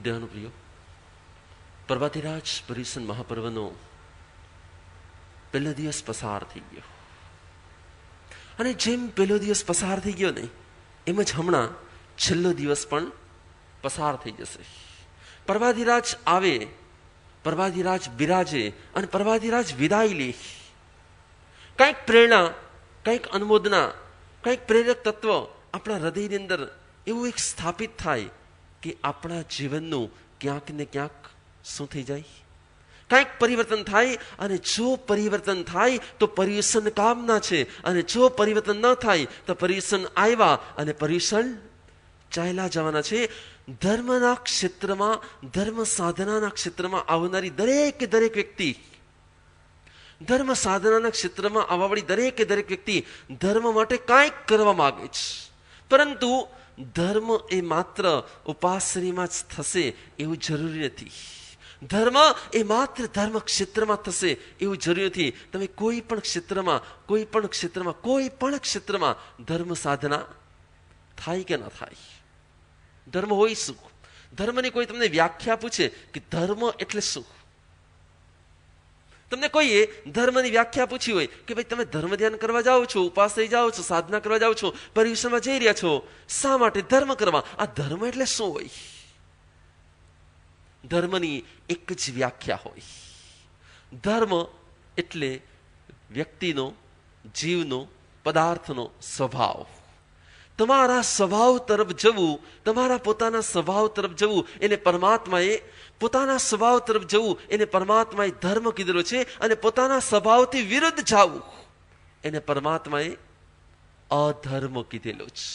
દેહાનુપ્રિયો, પ્રભાતિરાજ પર્યુષણ મહાપર્વનો પહેલો દિવસ પસાર થઈ ગયો, અને જેમ પહેલો દિવસ પસાર થઈ ગયો ને એમ જ હમણાં છેલ્લો દિવસ પણ પસાર થઈ જશે. પ્રભાતિરાજ આવે, પ્રભાતિરાજ બિરાજે અને પ્રભાતિરાજ વિદાય લે. કંઈક પ્રેરણા, કંઈક અનુમોદના, કંઈક પ્રેરક તત્વ આપણા હૃદયની અંદર એવું એક સ્થાપિત થાય કે આપણા જીવનનું ક્યાંક ને ક્યાંક શું થઈ જાય, કંઈક પરિવર્તન થાય. અને જો પરિવર્તન થાય તો પર્યુષણ કામના છે, અને જો પરિવર્તન ન થાય તો પર્યુષણ આવ્યા અને પર્યુષણ ચાલ્યા જવાના છે. ધર્મના ક્ષેત્રમાં, ધર્મ સાધનાના ક્ષેત્રમાં આવનારી દરેક વ્યક્તિ, ધર્મ સાધનાના ક્ષેત્રમાં આવવાવાળી દરેક વ્યક્તિ ધર્મ માટે કાંઈક કરવા માંગે છે, પરંતુ ધર્મ એ માત્ર ઉપાસનીમાં જ થશે એવું જરૂરી નથી. ધર્મ એ માત્ર ધર્મ ક્ષેત્રમાં થશે એવું જરૂરી નથી. તમે કોઈ પણ ક્ષેત્રમાં ધર્મ સાધના થાય કે ના થાય, ધર્મ હોય શું? ધર્મની કોઈ તમને વ્યાખ્યા પૂછે કે ધર્મ એટલે શું? તમને કોઈએ ધર્મની વ્યાખ્યા પૂછી હોય કે ભાઈ તમે ધર્મ ધ્યાન કરવા જાઓ છો, ઉપાસ થઈ જાઓ છો, સાધના કરવા જાઓ છો, પર્યુષણમાં જઈ રહ્યા છો, શા માટે ધર્મ કરવા? આ ધર્મ એટલે શું હોય? ધર્મની એક જ વ્યાખ્યા હોય. ધર્મ એટલે વ્યક્તિનો, જીવનો, પદાર્થનો સ્વભાવ. તમારા સ્વભાવ તરફ જવું, તમારા પોતાના સ્વભાવ તરફ જવું એને પરમાત્માએ, પોતાના સ્વભાવ તરફ જવું એને પરમાત્માએ ધર્મ કીધેલો છે. અને પોતાના સ્વભાવથી વિરુદ્ધ જવું એને પરમાત્માએ અધર્મ કીધેલો છે.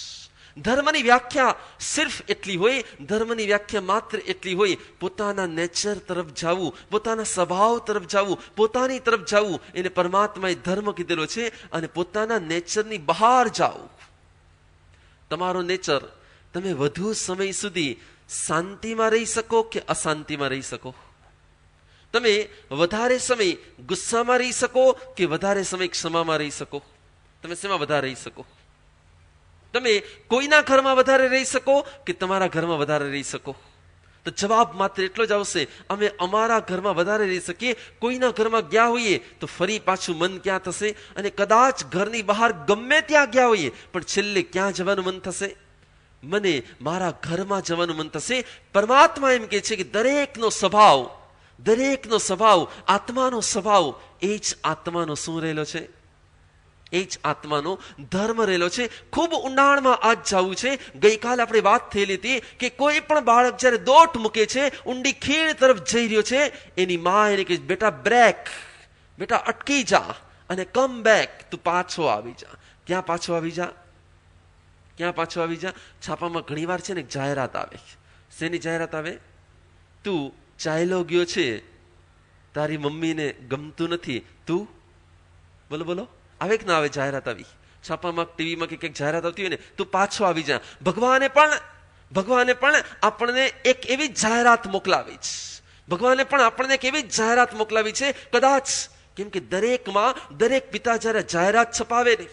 ધર્મની વ્યાખ્યા સિર્ફ એટલી હોય, ધર્મની વ્યાખ્યા માત્ર એટલી હોય, પોતાના નેચર તરફ જવું, પોતાના સ્વભાવ તરફ જવું, પોતાની તરફ જવું એને પરમાત્માએ ધર્મ કીધેલો છે. અને પોતાના નેચરની બહાર જાવું. તમારો નેચર, તમે વધુ સમય સુધી શાંતિમાં રહી શકો કે અશાંતિમાં રહી શકો? તમે વધારે સમય ગુસ્સામાં રહી શકો કે વધારે સમય ક્ષમામાં રહી શકો? તમે શેમાં વધારે રહી શકો? તમે કોઈના ઘરમાં વધારે રહી શકો કે તમારા ઘરમાં વધારે રહી શકો? તો જવાબ માત્ર એટલો જ આવશે, અમે અમારા ઘરમાં વધારે રહી શકીએ. કોઈના ઘરમાં ગયા હોઈએ તો ફરી પાછું મન ક્યાં થશે? અને કદાચ ઘરની બહાર ગમે ત્યાં ગયા હોઈએ પણ છેલ્લે ક્યાં જવાનું મન થશે? મને મારા ઘરમાં જવાનું મન થશે. પરમાત્મા એમ કહે છે કે દરેકનો સ્વભાવ, આત્માનો સ્વભાવ એ જ આત્માનો શું રહેલો છે? એ જ આત્માનો ધર્મ રહેલો છે. ખૂબ ઊંડાણમાં આજ જવું છે. ગઈકાલે આપણે વાત થયેલી હતી કે કોઈ પણ બાળક જ્યારે દોટ મૂકે છે, ઊંડી ખીણ તરફ જઈ રહ્યો છે, એની માં એને કહે બેટા બ્રેક, બેટા અટકી જા અને કમ બેક, તું પાછો આવી જા. ક્યાં પાછો આવી જા? ક્યાં પાછો આવી જા? છાપામાં ઘણી વાર છે ને જાહેરાત આવે. શેની જાહેરાત આવે? તું ચાલ્યો ગયો છે, તારી મમ્મીને ગમતું નથી, તું બોલો બોલો આવે કે ના આવે? જાહેરાત આવી છાપામાં, ટીવીમાં કે કંઈક જાહેરાત આવતી હોય ને, તું પાછો આવી જા. ભગવાને પણ આપણને એક એવી જાહેરાત મોકલાવી છે. ભગવાને પણ આપણને એક એવી જાહેરાત મોકલાવી છે. કદાચ કેમ કે દરેક પિતા જયારે જાહેરાત છપાવે ને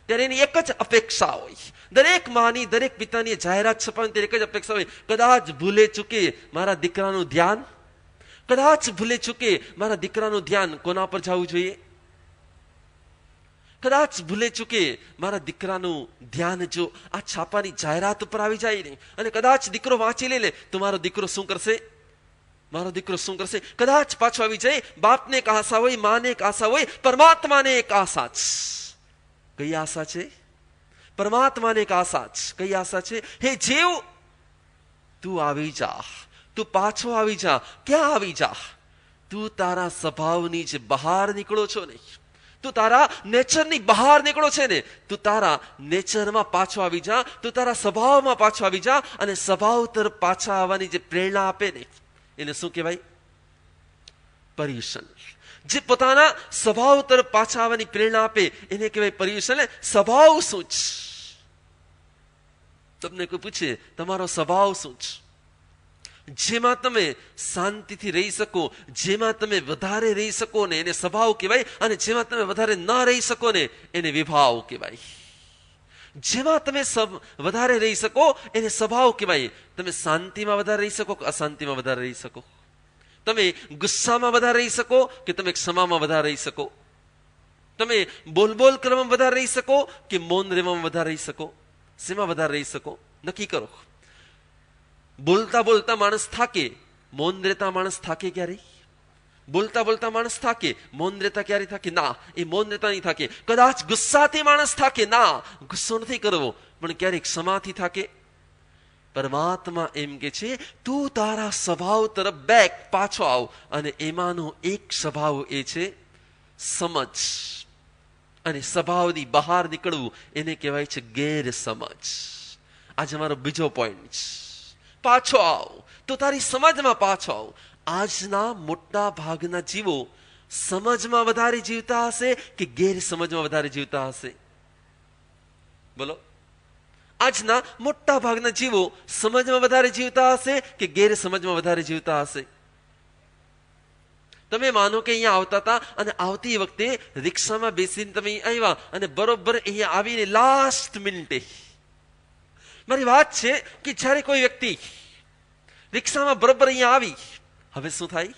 ત્યારે એની એક જ અપેક્ષા હોય. દરેક માની, દરેક પિતાની જાહેરાત છપાવે ત્યારે એક જ અપેક્ષા હોય, કદાચ ભૂલે ચૂકે મારા દીકરાનું ધ્યાન કોના પર જવું જોઈએ? કદાચ ભૂલે ચૂકે મારા દીકરાનું ધ્યાન જો આ છાપાની જાહેરાત ઉપર આવી જાય ને, અને કદાચ દીકરો વાંચી લે તો મારો દીકરો શું કરશે? કદાચ પાછો આવી જાય. બાપને એક આશા હોય, માને એક આશા હોય, પરમાત્માને એક આશા છે. કઈ આશા છે? પરમાત્માને એક આશા છે. કઈ આશા છે? હે જીવ, તું આવી જા, તું પાછો આવી જા. ક્યાં આવી જા? તું તારા સ્વભાવની જે બહાર નીકળો છો ને, તું તારા નેચરની બહાર નીકળો છે ને, તું તારા નેચરમાં પાછો આવી જા, તું તારા સ્વભાવમાં પાછો આવી જા. અને સ્વભાવ તરફ પાછા આવવાની જે પ્રેરણા આપે ને એને શું કહેવાય? પર્યુષણ. જે પોતાના સ્વભાવ તરફ પાછા આવવાની પ્રેરણા આપે એને કહેવાય પર્યુષણ. સ્વભાવ શું છે? તમને કોઈ પૂછે તમારો સ્વભાવ શું છે? જેમાં તમે શાંતિથી રહી શકો, જેમાં તમે વધારે રહી શકો ને એને સ્વભાવ કહેવાય. અને જેમાં તમે વધારે ન રહી શકો ને એને વિભાવ કહેવાય. જેમાં તમે વધારે રહી શકો એને સ્વભાવ કહેવાય. તમે શાંતિમાં વધારે રહી શકો કે અશાંતિમાં વધારે રહી શકો? તમે ગુસ્સામાં વધારે રહી શકો કે તમે ક્ષમામાં વધારે રહી શકો? તમે બોલ કરવામાં વધારે રહી શકો કે મૌન રહેવામાં વધારે રહી શકો? શેમાં વધારે રહી શકો? નક્કી કરો. બોલતા બોલતા માણસ થાકે, મૌન રહેતા માણસ થાકે ક્યારે? બોલતા બોલતા માણસ થાકે, મૌન રહેતા ક્યારે થાકે? ના, એ મૌન રહેતા નહીં થાકે. કદાચ ગુસ્સાથી માણસ થાકે, ના, ગુસ્સો નથી કરવો, પણ ક્યારેક ક્ષમાથી થાકે. પરમાત્મા એમ કે છે, તું તારા સ્વભાવ તરફ બેક પાછો આવ, અને એમાંનો એક સ્વભાવ એ છે સમજ. અને સ્વભાવની બહાર નીકળવું એને કહેવાય છે ગેરસમજ. આજે મારો બીજો પોઈન્ટ છે. પાછો આવ, તો તારી સમજમાં પાછો આવ. આજના મોટા ભાગના જીવો સમજમાં વધારે જીવતા હશે કે ગેરસમજમાં વધારે જીવતા હશે? બોલો. આજના મોટા ભાગના જીવો સમજમાં વધારે જીવતા હશે કે ગેરસમજમાં વધારે જીવતા હશે? તમે માનો કે અહીંયા આવતા હતા અને આવતી વખતે રિક્ષામાં બેસીને તમે આવ્યા અને બરોબર અહીંયા આવીને લાસ્ટ મિનિટે, મારી વાત છે કે જ્યારે કોઈ વ્યક્તિ રિક્ષામાં બરોબર અહીંયા આવી, હવે શું થાય?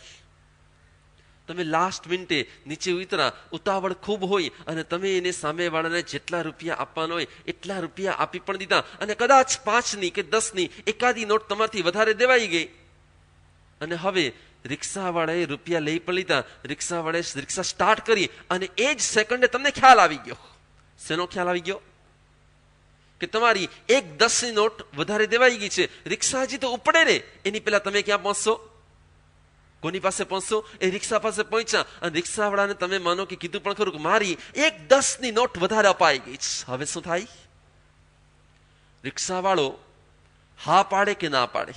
તમે લાસ્ટ મિનિટે નીચે ઉતરા, ઉતાવળ ખૂબ હોય અને તમે એને સામેવાળાને જેટલા રૂપિયા આપવાના હોય એટલા રૂપિયા આપી પણ દીધા, અને કદાચ 5ની કે 10ની એકાદી નોટ તમારથી વધારે દેવાઈ ગઈ, અને હવે રિક્ષાવાળાએ રૂપિયા લઈ પણ લીધા. રિક્ષાવાળાએ રિક્ષા સ્ટાર્ટ કરી અને એ જ સેકન્ડે તમને ખ્યાલ આવી ગયો. શેનો ખ્યાલ આવી ગયો? કે તમારી 1 10ની નોટ વધારે દેવાઈ ગઈ છે. રિક્ષા હજી તો ઉપડે ને એની પહેલા તમે ક્યાં પહોંચશો? કોની પાસે પહોંચશો? એ રિક્ષા પાસે પહોંચ્યા અને રિક્ષાવાળાને તમે માનો કે કીધું પણ ખરું કે મારી 1 10ની નોટ વધારે અપાઈ ગઈ છે. હવે શું થાય? રિક્ષાવાળો હા પાડે કે ના પાડે?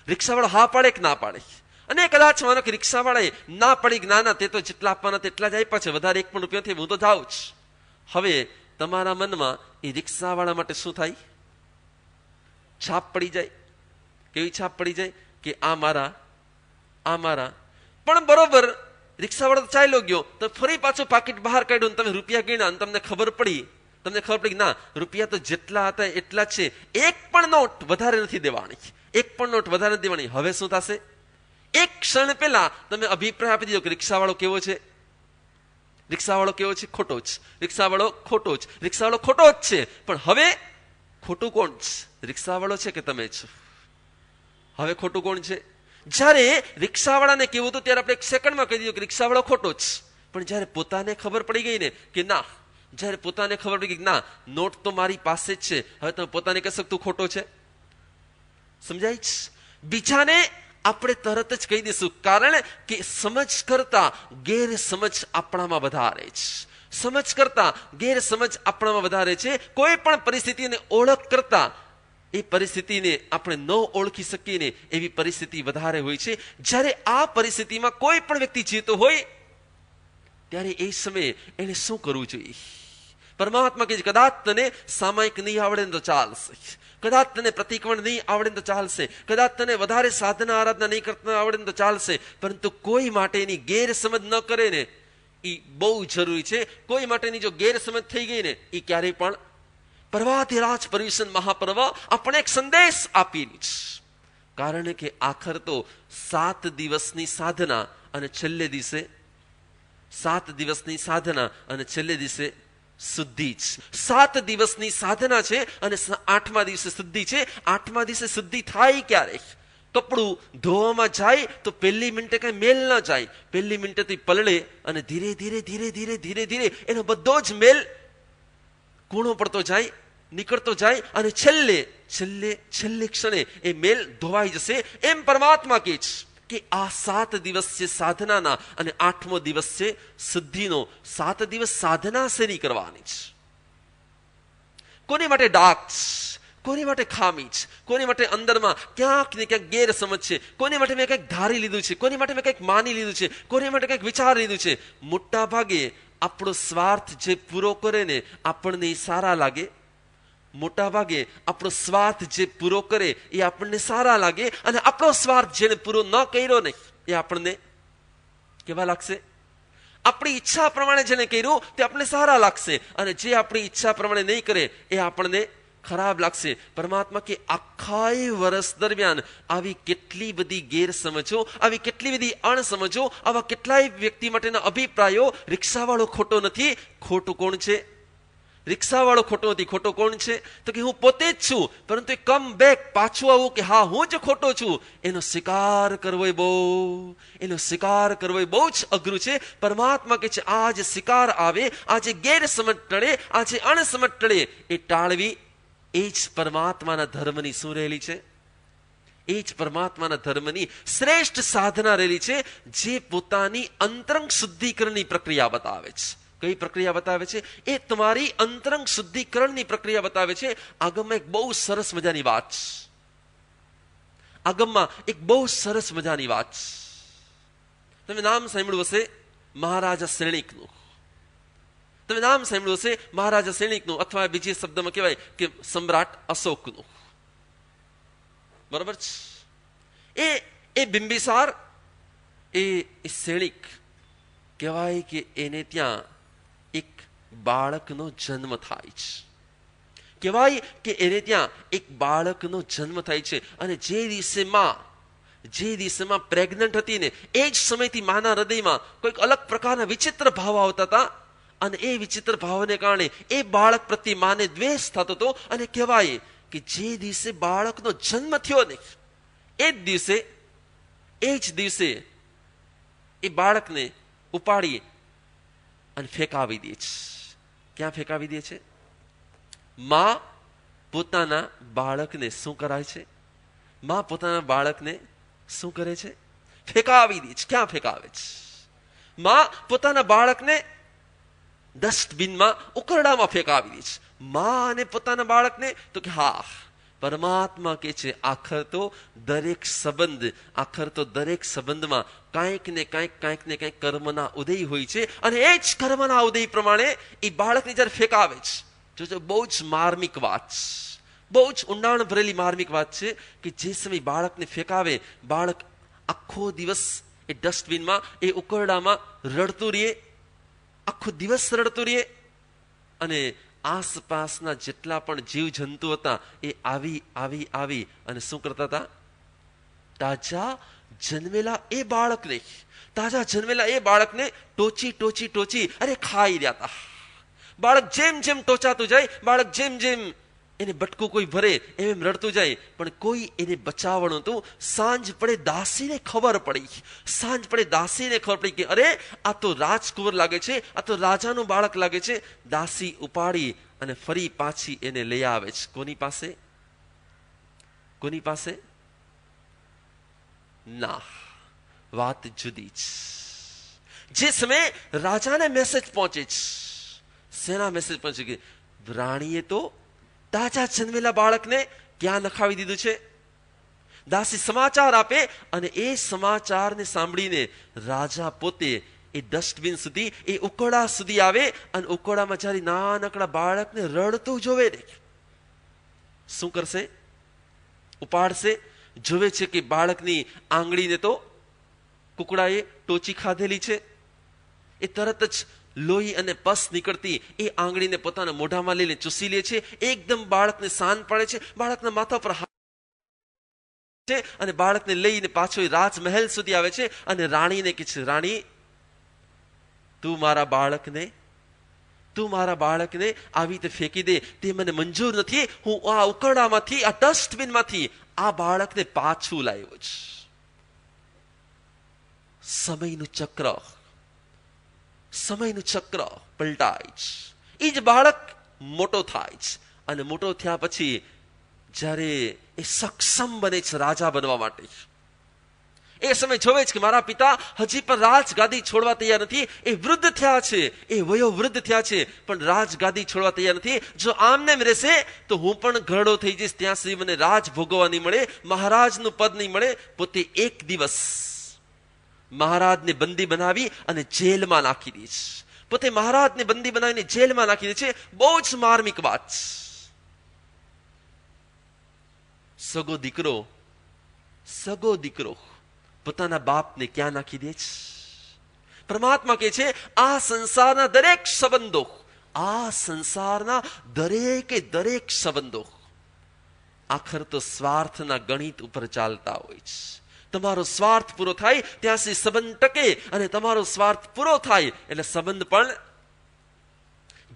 રિક્ષાવાળો હા પાડે કે ના પાડે? અને કદાચ માનો કે રિક્ષાવાળાએ ના પડી, ના તે તો જેટલા આપવાના તેટલા જ આપ્યા છે, વધારે 1 પણ રૂપિયો નથી, હું તો જાઉં જ. હવે તમારા મનમાં એ રિક્ષાવાળા માટે શું થાય? છાપ પડી જાય. કેવી છાપ પડી જાય? કે આ મારા. પણ બરોબર રિક્ષાવાળો તો ચાલ્યો ગયો, તો ફરી પાછું પાકીટ બહાર કાઢ્યું, તમે રૂપિયા ગણ્યા અને તમને ખબર પડી કે ના, રૂપિયા તો જેટલા હતા એટલા જ છે, 1 પણ નોટ વધારે નથી દેવાની, 1 પણ નોટ વધારે નથી દેવાની. હવે શું થશે? એક ક્ષણ પહેલા તમે અભિપ્રાય આપી દીધો કે રિક્ષાવાળો કેવો છે? રિક્ષાવાળો કેવો છે? ખોટો જ. રિક્ષાવાળો ખોટો જ. રિક્ષાવાળો ખોટો જ છે. પણ હવે ખોટું કોણ છે? રિક્ષાવાળો છે કે તમે છો? હવે ખોટું કોણ છે? જ્યારે રિક્ષાવાળાને કેવું હતું ત્યારે આપણે 1 સેકન્ડમાં કહી દીધું કે રિક્ષાવાળો ખોટો જ. પણ જ્યારે પોતાને ખબર પડી ગઈ ને કે ના, જ્યારે પોતાને ખબર પડી ગઈ ના, નોટ તો મારી પાસે જ છે, હવે તમે પોતાને કહેશો તું ખોટો છે? સમજાય છે? બીજાને આપણે તરત જ કહી દઈશું, કારણ કે સમજ કરતા ગેરસમજ આપણામાં વધારે છે. સમજ કરતા ગેરસમજ આપણામાં વધારે છે. કોઈ પણ પરિસ્થિતિને ઓળખ કરતા એ પરિસ્થિતિને આપણે ન ઓળખી શકીએ ને એવી પરિસ્થિતિ વધારે હોય છે. જ્યારે આ પરિસ્થિતિમાં કોઈ પણ વ્યક્તિ જીવતો હોય ત્યારે એ સમયે એને શું કરવું જોઈએ? પરમાત્મા કહે છે, કદાચ તને સામાયિક નહીં આવડે તો ચાલશે, કદાચ તને પ્રતિક્રમણ નહીં આવડે તો ચાલશે, કદાચ તને વધારે સાધના આરાધના નહીં કરતા આવડે તો ચાલશે, પરંતુ કોઈ માટેની ગેરસમજ ન કરે ને એ બહુ જરૂરી છે. કોઈ માટેની જો ગેરસમજ થઈ ગઈ ને એ ક્યારેય પણ પર્વાધિરાજ પરિવેશન મહાપર્વ આપણે એક સંદેશ આપીને છે. કારણ કે આખર તો 7 દિવસની સાધના અને છેલ્લે દિવસે 7 દિવસની સાધના અને છેલ્લે દિવસે શુદ્ધિ છે. 7 દિવસની સાધના છે અને 8મા દિવસે શુદ્ધિ છે. 8મા દિવસે શુદ્ધિ થાય ક્યારે? કપડું ધોવામાં જાય તો પહેલી મિનિટે કઈ મેલ ના જાય, પહેલી મિનિટેથી પલળે અને ધીરે ધીરે ધીરે ધીરે ધીરે ધીરે એનો બધો જ મેલ કૂણો પડતો જાય, નીકળતો જાય, અને છેલ્લે ક્ષણે એ મેલ ધોવાઈ જશે. એમ પરમાત્મા કહે છે કે આ 7 દિવસ છે સાધનાના અને 8મો દિવસ છે શુદ્ધિનો. 7 દિવસ સાધના શેની કરવાની છે? કોની માટે ડાક છે? કોની માટે ખામી છે? કોની માટે અંદરમાં ક્યાંક ને ક્યાંક ગેરસમજ છે? કોની માટે મેં કંઈક ધારી લીધું છે? કોની માટે મેં કંઈક માની લીધું છે? કોની માટે કંઈક વિચાર લીધું છે? મોટા ભાગે આપણો સ્વાર્થ જે પૂરો કરે ને આપણને સારા લાગે. મોટા ભાગે આપણો સ્વાર્થ જે પૂરો કરે એ આપણને સારા લાગે, અને આપણો સ્વાર્થ જેને પૂરો ન કર્યો ને એ આપણને કેવા લાગશે? આપણી ઈચ્છા પ્રમાણે જેને કર્યું તે આપણને સારા લાગશે, અને જે આપણી ઈચ્છા પ્રમાણે નહીં કરે એ આપણને ખરાબ લાગશે. પરમાત્મા કે આખા વર્ષ દરમિયાન આવી કેટલી બધી ગેરસમજો, આવી કેટલી બધી અણસમજો, આવા કેટલાય વ્યક્તિ માટેના અભિપ્રાયો. રિક્ષાવાળો ખોટો નથી, ખોટું કોણ છે? રિક્ષાવાળો ખોટો નથી, ખોટો કોણ છે? તો કે હું પોતે જ છું, પરંતુ કમ બેક પાછું આવું કે હા હું જ ખોટો છું, એનો સ્વીકાર કરવો બહુ જ અઘરું છે. પરમાત્મા કે છે આ જે સ્વીકાર આવે, આ જે ગેરસમજ ટળે, આ જે અણસમજ ટળે, એ ટાળવી એ જ પરમાત્માના ધર્મની શું રહેલી છે? એ જ પરમાત્માના ધર્મની શ્રેષ્ઠ સાધના રહેલી છે, જે પોતાની અંતરંગ શુદ્ધિકરણની પ્રક્રિયા બતાવે છે. કઈ પ્રક્રિયા બતાવે છે? એ તમારી અંતરંગ શુદ્ધિકરણની પ્રક્રિયા બતાવે છે. આગમમાં એક બહુ સરસ મજાની વાત છે. આગમમાં એક બહુ સરસ મજાની વાત છે. તમે નામ સાંભળ્યું હશે મહારાજા શ્રેણિકનું. તમે નામ સાંભળ્યું હશે મહારાજા શ્રેણિકનું, અથવા બીજી શબ્દમાં કહેવાય કે સમ્રાટ અશોકનું. બરોબર છે? એ બિંબિસાર, એ શ્રેણિક કહેવાય કે એને ત્યાં એક બાળકનો જન્મ થાય છે. કહેવાય કે એને ત્યાં એક બાળકનો જન્મ થાય છે, અને જે દિવસે માં પ્રેગ્નન્ટ હતી ને એ જ સમયથી માના હૃદયમાં કોઈક અલગ પ્રકારના વિચિત્ર ભાવ આવતા હતા, અને એ વિચિત્ર ભાવને કારણે એ બાળક પ્રત્યે માને દ્વેષ થતો હતો. અને કહેવાય કે જે દિવસે બાળકનો જન્મ થયો ને એ જ દિવસે એ બાળકને ઉપાડી અને ફેંકાવી દે છે. ક્યાં ફેંકાવી દે છે? માં પોતાના બાળકને શું કરાય છે? માં પોતાના બાળકને શું કરે છે? ફેંકાવી દે છે. ક્યાં ફેંકાવે છે? માં પોતાના બાળકને ડસ્ટબિનમાં, ઉકરડામાં ફેંકાવી દે છે. માં અને પોતાના બાળકને તો કે હા, પરમાત્મા કે છે આખર તો દરેક સંબંધમાં કાંઈક ને કાંઈક કર્મના ઉદય હોય છે, અને એ જ કર્મના ઉદય પ્રમાણે એ બાળકને જયારે ફેંકાવે છે, જોજો બહુ જ માર્મિક વાત છે, બહુ જ ઊંડાણ ભરેલી માર્મિક વાત છે, કે જે સમય બાળકને ફેંકાવે, બાળક આખો દિવસ એ ડસ્ટબિનમાં, એ ઉકરડામાં રડતું રહે, આખો દિવસ રડતું રહે, અને આસપાસના જેટલા પણ જીવજંતુ હતા એ આવી અને શું કરતા હતા? તાજા જન્મેલા એ બાળકને ટોચી અરે ખાઈ રહ્યા હતા. બાળક જેમ ટોચાતું જાય, બાળક જેમ એને બટકું કોઈ ભરે એમ રડતું જાય, પણ કોઈ એને બચાવવાનું હતું. સાંજ પડે દાસીને ખબર પડી કે અરે આ તો રાજકુંવર લાગે છે, આ તો રાજાનું બાળક લાગે છે. દાસી ઉપાડી અને ફરી પાછી એને લઈ આવે છે. કોની પાસે? ના, વાત જુદી છે. જે સમયે રાજાને મેસેજ પહોંચે છે, શેના મેસેજ પહોંચે કે રાણીએ તો તાજા જન્મેલા બાળકને ક્યાં નખાવી દીધું છે? દાસી સમાચાર આપે, અને એ સમાચારને સાંભળીને રાજા પોતે એ ડસ્ટબિન સુધી, એ ઉકરડા સુધી આવે, અને ઉકરડામાં જ્યારે નાનકડા બાળકને રડતું જોવે ને, શું કરશે? ઉપાડશે. જોવે છે કે બાળકની આંગળીને તો કુકડાએ ટોચી ખાધેલી છે. એ તરત જ લોહી અને પસ નીકળતી એ આંગળીને પોતાના મોઢામાં લઈને ચૂસી લે છે. એકદમ બાળકને શાંત પડે છે, બાળકના માથા પર હાથ, અને બાળકને લઈને પાછો રાજમહેલ સુધી આવે છે, અને રાણીને કહે છે, રાણી તું મારા બાળકને આવી રીતે ફેંકી દે, તે મને મંજૂર નથી. હું આ ઉકરડામાંથી, આ ડસ્ટબિનમાંથી આ બાળકને પાછું લાવ્યો છે. સમયનું ચક્ર પલટાય છે. એ જ બાળક મોટો થાય છે, અને મોટો થયા પછી જ્યારે એ સક્ષમ બને છે રાજા બનવા માટે, એ સમય જોવે છે કે મારા પિતા હજી પણ રાજગાદી છોડવા તૈયાર નથી. એ વૃદ્ધ થયા છે, એ વયોવૃદ્ધ થયા છે, પણ રાજગાદી છોડવા તૈયાર નથી. જો આમને રહેશે તો હું પણ ઘરડો થઈ જઈશ, ત્યાં સુધી મને રાજ ભોગવવા નહીં મળે, મહારાજનું પદ નહીં મળે. પોતે એક દિવસ મહારાજને બંદી બનાવી અને જેલમાં નાખી દે છે. પોતે મહારાજને બંદી બનાવીને જેલમાં નાખી દે છે. બહુ જ માર્મિક વાત છે. સગો દીકરો પોતાના બાપને ક્યાં નાખી દે છે? પરમાત્મા કહે છે આ સંસારના દરેક સંબંધો, આ સંસારના દરેકે દરેક સંબંધો આખર તો સ્વાર્થના ગણિત ઉપર ચાલતા હોય છે. તમારો સ્વાર્થ પૂરો થાય ત્યાં સુધી સંબંધ ટકે, અને તમારો સ્વાર્થ પૂરો થાય એટલે સંબંધ પણ.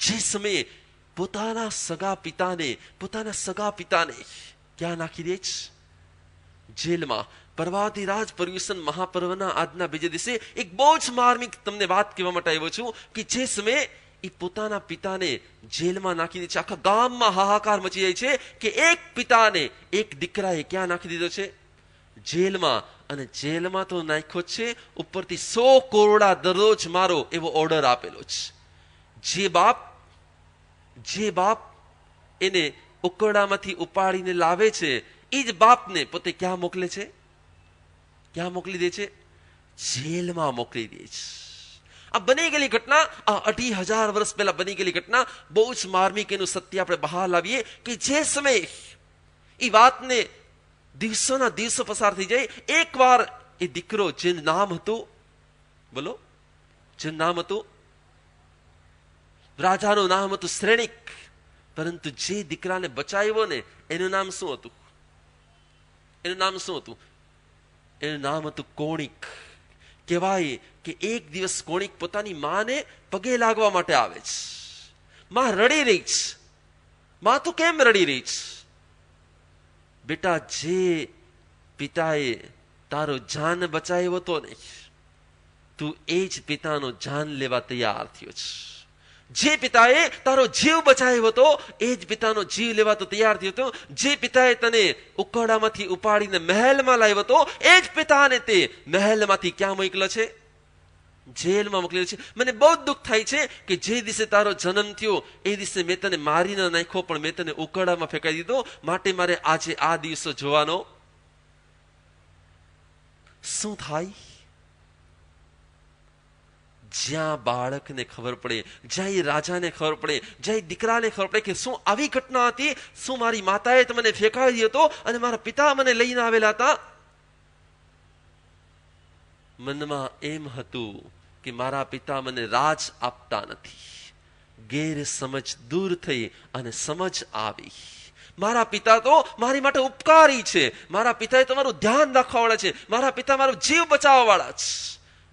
જે સમયે પોતાના સગા પિતાને ક્યાં નાખી દે છે? જેલમાં. પર્વાધિરાજ પર્યુષણ મહાપર્વના આજના બીજા દિવસે એક બહુ જ માર્મિક તમને વાત કહેવા માટે આવ્યો છું કે જે સમયે એ પોતાના પિતાને જેલમાં નાખી દે છે, આખા ગામમાં હાહાકાર મચી જાય છે કે એક પિતાને એક દીકરાએ ક્યાં નાખી દીધો છે? જેલમાં. અને જેલમાં તો નાખ્યો છે, ઉપરથી 100 કોરડા દરરોજ મારો એવો ઓર્ડર આપેલો છે. જે બાપ એને ઉકરડામાંથી ઉપાડીને લાવે છે, એ જ બાપને પોતે ક્યાં મોકલે છે? ક્યાં મોકલી દે છે? જેલમાં મોકલી દે છે. આ બની ગયેલી ઘટના, આ 2,500 વર્ષ પહેલા બની ગયેલી ઘટના, બહુ જ માર્મિક એનું સત્ય આપણે બહાર લાવીએ કે જે સમયે એ વાતને દિવસોના દિવસો પસાર થઈ જાય, એકવાર એ દીકરો જેનું નામ હતું, બોલો, જેનું નામ હતું, રાજાનું નામ હતું શ્રેણિક, પરંતુ જે દીકરાને બચાવ્યો ને એનું નામ શું હતું? એનું નામ શું હતું? એનું નામ હતું કોણિક. કહેવાય કે એક દિવસ કોણિક પોતાની માને પગે લાગવા માટે આવે છે. માં રડી રહી છે. માં તું કેમ રડી રહી છે? બેટા, જે પિતાએ તારો જાન બચાવ્યો હતો ને, તું એ જ પેતાનો જાન લેવા તૈયાર થયો છે. જે પિતાએ તારો જીવ બચાવ્યો હતો એ જ પિતાનો જીવ લેવા તો તૈયાર થયો હતો. જે પિતાએ તને ઉકરડામાંથી ઉપાડીને મહેલમાં લાવ્યો હતો એ જ પિતાને તે મહેલમાંથી ક્યાં મોકલ્યો છે? જેલમાં મોકલેલો છે. મને બહુ દુઃખ થાય છે કે જે દિવસે તારો જન્મ થયો એ દિવસે મેં તને મારી ન નાખ્યો, પણ મેં તને ઉકરડામાં ફેંકાઈ દીધો. માટે મારે આજે આ દિવસો જોવાનો. શું થાય? જ્યાં બાળકને ખબર પડે, જ્યાં એ રાજાને ખબર પડે, જ્યાં એ દીકરાને ખબર પડે કે શું આવી ઘટના હતી, શું મારી માતાએ તો મને ફેંકાવી દીધો હતો અને મારા પિતા મને લઈને આવેલા હતા. મનમાં એમ હતું કે મારા પિતા મને રાજ આપતા નથી. ગેરસમજ દૂર થઈ અને સમજ આવી. મારા પિતા તો મારી માટે ઉપકારી છે. મારા પિતાએ તો મારું ધ્યાન રાખવાવાળા છે. મારા પિતા મારો જીવ બચાવવા વાળા છે.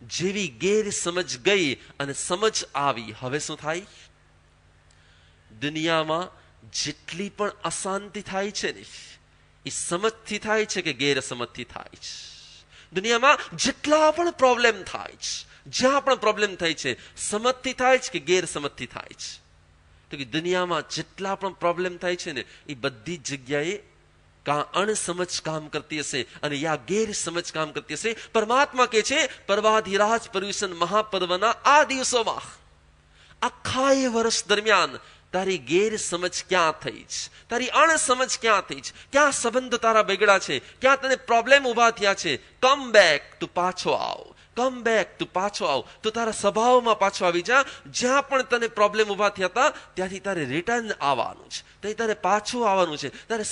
જેવી ગેરસમજ ગઈ અને સમજ આવી, હવે શું થાય? દુનિયામાં જેટલી પણ અશાંતિ થાય છે ને, એ સમજથી થાય છે કે ગેરસમજથી થાય છે? દુનિયામાં જેટલા પણ પ્રોબ્લેમ થાય છે, જ્યાં પણ પ્રોબ્લેમ થાય છે, સમજથી થાય છે કે ગેરસમજથી થાય છે? તો કે દુનિયામાં જેટલા પણ પ્રોબ્લેમ થાય છે ને, એ બધી જ જગ્યાએ કાં અણસમજ કામ કરતી હશે અને યા ગેરસમજ કામ કરતી હશે. પરમાત્મા કહે છે પર્વાધિરાજ પર્યુષણ મહાપર્વના આ દિવસોમાં, આખા એ વર્ષ દરમિયાન તારી ગેરસમજ ક્યાં થઈ છે? તારી અણસમજ ક્યાં થઈ છે? ક્યાં સંબંધ તારા બગડ્યા છે? ક્યાં તને પ્રોબ્લેમ ઉભા થયા છે? કમ બેક, તું પાછો આવ. કમ બેક, તું પાછો આવ. તો તારા સ્વભાવમાં પાછો આવી જા. જ્યાં પણ તને પ્રોબ્લેમ ઉભા થયા હતા ત્યાંથી તારે રિટર્ન આવવાનું છે. ત્યાંથી તારે પાછું આવવાનું છે. તારે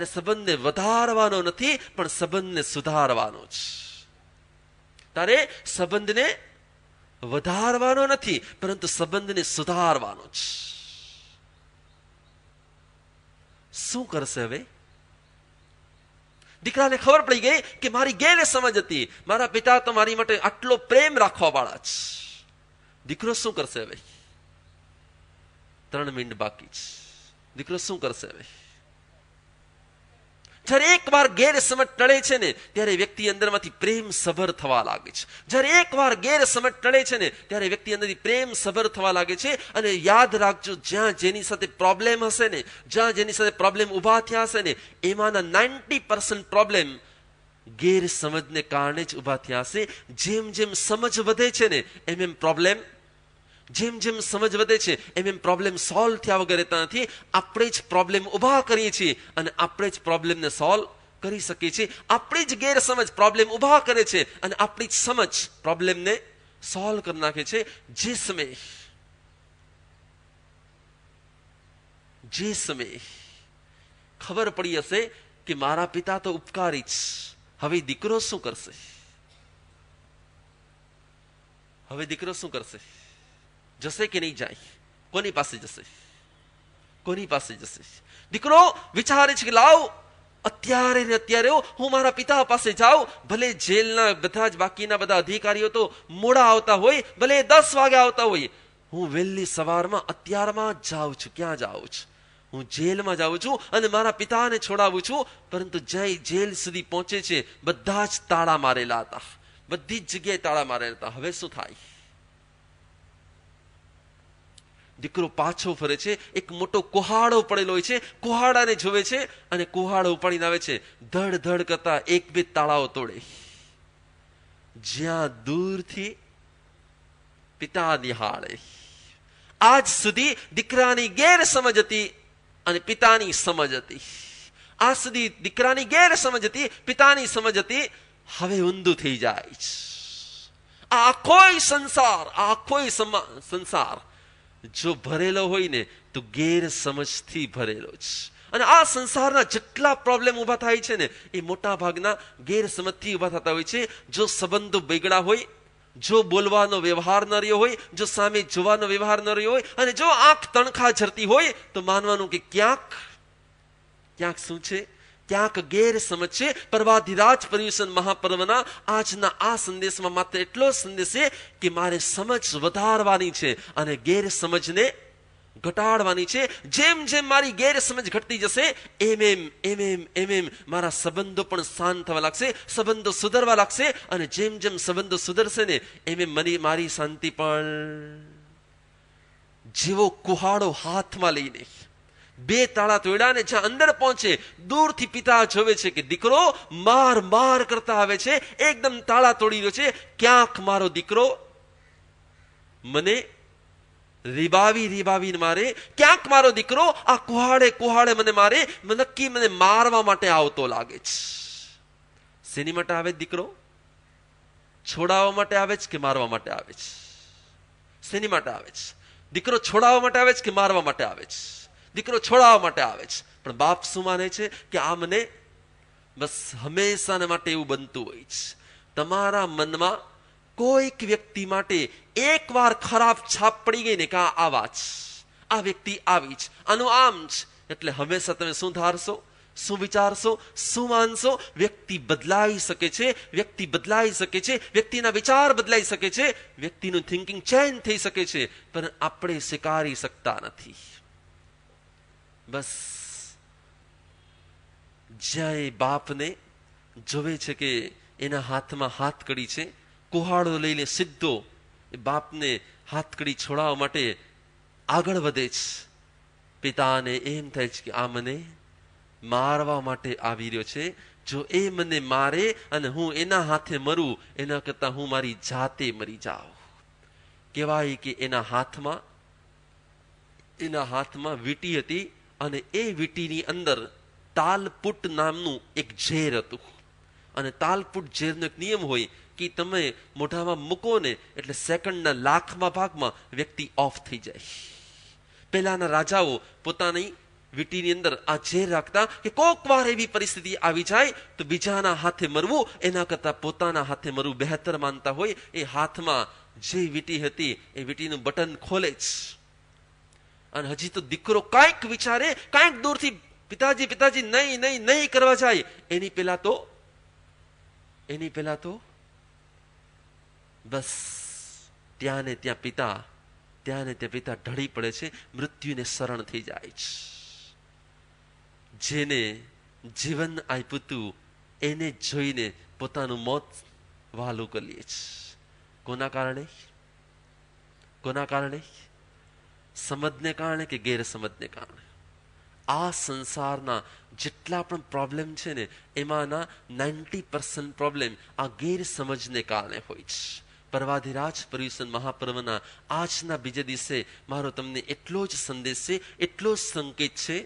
સંબંધને વધારવાનો નથી, પણ સંબંધને સુધારવાનો છે. તારે સંબંધને વધારવાનો નથી, પરંતુ સંબંધને સુધારવાનો છે. શું કરશે હવે? દીકરાને ખબર પડી ગઈ કે મારી ગેરસમજ હતી. મારા પિતા તો મારી માટે આટલો પ્રેમ રાખવા વાળા છે. દીકરો શું કરશે હવે? 3 મિનિટ બાકી છે. દીકરો શું કરશે હવે? જ્યારે એકવાર ગેરસમજ ટળે છે ને, ત્યારે વ્યક્તિ અંદરમાંથી પ્રેમ સભર થવા લાગે છે. જ્યારે એકવાર ગેરસમજ ટળે છે ને, ત્યારે વ્યક્તિ અંદરથી પ્રેમ સભર થવા લાગે છે. અને યાદ રાખજો, જ્યાં જેની સાથે પ્રોબ્લેમ હશે ને, જ્યાં જેની સાથે પ્રોબ્લેમ ઉભા થયા હશે ને, એમાંના 90% પ્રોબ્લેમ ગેરસમજને કારણે જ ઉભા થયા હશે. જેમ જેમ સમજ વધે છે ને, એમ પ્રોબ્લેમ, જેમ જેમ સમજ વધે છે એમ પ્રોબ્લેમ સોલ્વ થયા વગર રહેતા નથી. આપણે જ પ્રોબ્લેમ ઉભા કરીએ છીએ અને આપણે જ પ્રોબ્લેમને સોલ્વ કરી શકીએ છીએ. આપણી જ ગેરસમજ પ્રોબ્લેમ ઉભા કરે છે અને આપણી જ સમજ પ્રોબ્લેમને સોલ્વ કરી નાખે છે. જે સમયે ખબર પડી હશે કે મારા પિતા તો ઉપકારી જ, હવે દીકરો શું કરશે? હવે દીકરો શું કરશે? જશે કે નહીં જાય? કોની પાસે જશે? કોની પાસે જશે? દીકરો વિચારે છે કે લાવ અત્યારે ને અત્યારે હું મારા પિતા પાસે જાઉં, ભલે જેલના બધા જ બાકીના બધા અધિકારીઓ તો મોડા આવતા હોય, ભલે 10 વાગે આવતા હોય, હું વહેલી સવારમાં અત્યારમાં જ જાઉં છું. ક્યાં જાઉં છું? હું જેલમાં જાઉં છું અને મારા પિતાને છોડાવું છું. પરંતુ જય જેલ સુધી પહોંચે છે, બધા જ તાળા મારેલા હતા, બધી જ જગ્યાએ તાળા મારેલા હતા. હવે શું થાય? દીકરો પાછો ફરે છે, એક મોટો કુહાડો પડેલો હોય છે, કુહાડાને જોવે છે અને કુહાડો ઉપાડીને આવે છે. ધડ ધડ કરતા 1-2 તાળાઓ તોડે. જ્યાં દૂરથી પિતા નિહાળે. આજ સુધી દીકરાની ગેરસમજ હતી અને પિતાની સમજ હતી. આજ સુધી દીકરાની ગેરસમજ હતી, પિતાની સમજ હતી. હવે ઊંધું થઈ જાય છે. આ આખોય સંસાર જો ભરેલો હોય ને તો ગેરસમજથી ભરેલો છે. અને આ સંસારના જેટલા પ્રોબ્લેમ ઉભા થાય છે ને એ મોટા ભાગના ગેરસમજથી ઉભા થતા હોય છે. જો સંબંધો બગડા હોય, જો બોલવાનો વ્યવહાર ન રહ્યો હોય, જો સામે જોવાનો વ્યવહાર ન રહ્યો હોય, અને જો આંખ તણખા ઝરતી હોય, તો માનવાનું કે ક્યાંક શું છે? ક્યાંક ગેરસમજ છે. પર્વાધિરાજ પર્યુષણ મહાપર્વના આજના આ સંદેશમાં માત્ર એટલો સંદેશ છે કે મારે સમજ વધારવાની છે અને ગેરસમજને ઘટાડવાની છે. જેમ જેમ મારી ગેરસમજ ઘટતી જશે એમ મારા સંબંધો પણ શાંત થવા લાગશે, સંબંધો સુધરવા લાગશે. અને જેમ જેમ સંબંધો સુધરશે ને એમ મારી શાંતિ પણ. જેવો કુહાડો હાથમાં લઈને 2 તાળા તોડ્યા ને જ્યાં અંદર પહોંચે, દૂરથી પિતા જોવે છે કે દીકરો માર કરતા આવે છે, એકદમ તાળા તોડી રહ્યો છે. ક્યાંક મારો દીકરો મને રીબાવીને મારે, ક્યાંક મારો દીકરો આ કુહાડે મને મારે, નક્કી મને મારવા માટે આવતો લાગે છે. શેની માટે આવે દીકરો? છોડાવવા માટે આવે છે કે મારવા માટે આવે છે? શેની માટે આવે છે? દીકરો છોડાવવા માટે આવે છે કે મારવા માટે આવે છે? દીકરો છોડાવવા માટે આવે છે. પણ બાપ શું માને છે કે આ મને બસ હંમેશાને માટે એવું બનતું હોય છે. તમારા મનમાં કોઈક વ્યક્તિ માટે એકવાર ખરાબ છાપ પડી ગઈ ને કે આવા જ, આ વ્યક્તિ આવી જ, આનું આમ જ, એટલે હંમેશા તમે શું ધારશો, શું વિચારશો, શું માનશો? વ્યક્તિ બદલાઈ શકે છે, વ્યક્તિ બદલાઈ શકે છે, વ્યક્તિના વિચાર બદલાઈ શકે છે, વ્યક્તિનું થિંકિંગ ચેન્જ થઈ શકે છે, પણ આપણે સ્વીકારી શકતા નથી. બસ જ્યાં એ બાપને જોવે છે કે એના હાથમાં હાથકડી છે, કુહાડો લઈને સીધો એ બાપને હાથકડી છોડાવવા માટે આગળ વધે છે. પિતાને એમ થાય છે કે આ મને મારવા માટે આવી રહ્યો છે. જો એ મને મારે અને હું એના હાથે મરું એના કરતા હું મારી જાતે મરી જાઉં. કહેવાય કે એના હાથમાં વીંટી હતી અને એ વીંટીની અંદર તાલપુટ નામનું એક ઝેર હતું. અને તાલપુટ ઝેરનો એક નિયમ હોય કે તમે મોઢામાં મૂકો ને એટલે સેકન્ડના 1,00,000મા ભાગમાં વ્યક્તિ ઓફ થઈ જાય. પહેલાના રાજાઓ પોતાની વીંટીની અંદર આ ઝેર રાખતા કે કોક વાર એવી પરિસ્થિતિ આવી જાય તો બીજાના હાથે મરવું એના કરતા પોતાના હાથે મરવું બહેતર માનતા હોય. એ હાથમાં જે વીંટી હતી એ વીંટીનું બટન ખોલે જ. અને હજી તો દીકરો કાંઈક વિચારે, કાંઈક દૂરથી પિતાજી નહીં કરવા જાય એની પહેલા તો બસ ત્યાં ને ત્યાં પિતા ઢળી પડે છે, મૃત્યુને શરણ થઈ જાય છે. જેને જીવન આપ્યું હતું એને જોઈને પોતાનું મોત વહાલું કરી લે છે. કોના કારણે? સમજને કારણે કે ગેરસમજને કારણે? આ સંસારના જેટલા પણ પ્રોબ્લેમ છે ને એમાંના 90% પ્રોબ્લેમ આ ગેરસમજને કારણે હોય છે. પર્વાધિરાજ પર્યુષણ મહાપર્વના આજના બીજા દિવસે મારો તમને એટલો જ સંદેશ છે, એટલો જ સંકેત છે.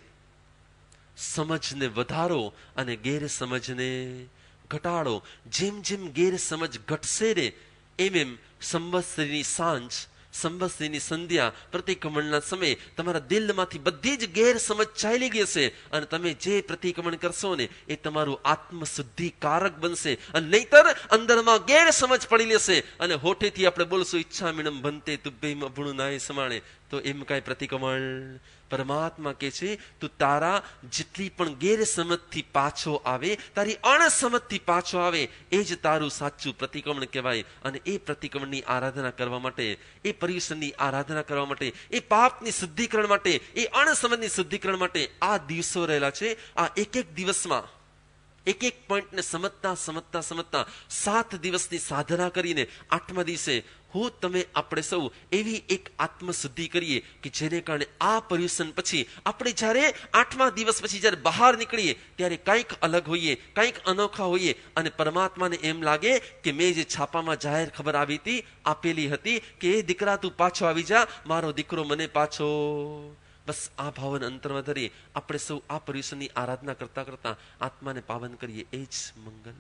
સમજને વધારો અને ગેરસમજને ઘટાડો. જેમ જેમ ગેરસમજ ઘટશે ને એમ સંવત્સરીની સાંજ સંવત્સરીની સંધ્યા પ્રતિક્રમણના સમયે તમારા દિલમાંથી બધી જ ગેરસમજ ચાલી ગઈ હશે અને તમે જે પ્રતિક્રમણ કરશો ને એ તમારું આત્મશુદ્ધિકારક બનશે. અને નહીતર અંદરમાં ગેરસમજ પડી લેશે અને હોઠેથી આપણે બોલશું ઈચ્છા મીણમ બનતે તુબ્બેમ અભણું નાય સમાણે, તો એમ કાંઈ પ્રતિક્રમણ? પરમાત્મા કે છે તું તારા જેટલી પણ ગેરસમજથી પાછો આવે, તારી અણસમજથી પાછો આવે, એ જ તારું સાચું પ્રતિક્રમણ કહેવાય. અને એ પ્રતિક્રમણની આરાધના કરવા માટે, એ પર્યુષણની આરાધના કરવા માટે, એ પાપની શુદ્ધિકરણ માટે, એ અણસમજની શુદ્ધિકરણ માટે આ દિવસો રહેલા છે. આ એક એક દિવસમાં એક એક પોઈન્ટને સમજતા સમજતા સમજતા 7 દિવસની સાધના કરીને 8મા દિવસે હું તમે આપણે સૌ એવી એક આત્મશુદ્ધિ કરીએ કે જેને કારણે આ પર્યુષણ પછી આપણે જ્યારે 8મા દિવસ પછી જ્યારે બહાર નીકળીએ ત્યારે કંઈક અલગ હોઈએ, કંઈક અનોખા હોઈએ અને પરમાત્માને એમ લાગે કે મેં જે છાપામાં જાહેર ખબર આપેલી હતી કે એ દીકરા તું પાછો આવી જા, મારો દીકરો મને પાછો. બસ આ ભાવન અંતરમાં ધરી આપણે સૌ આ પર્યુષણની આરાધના કરતા કરતા આત્માને પાવન કરીએ. એ જ મંગલ.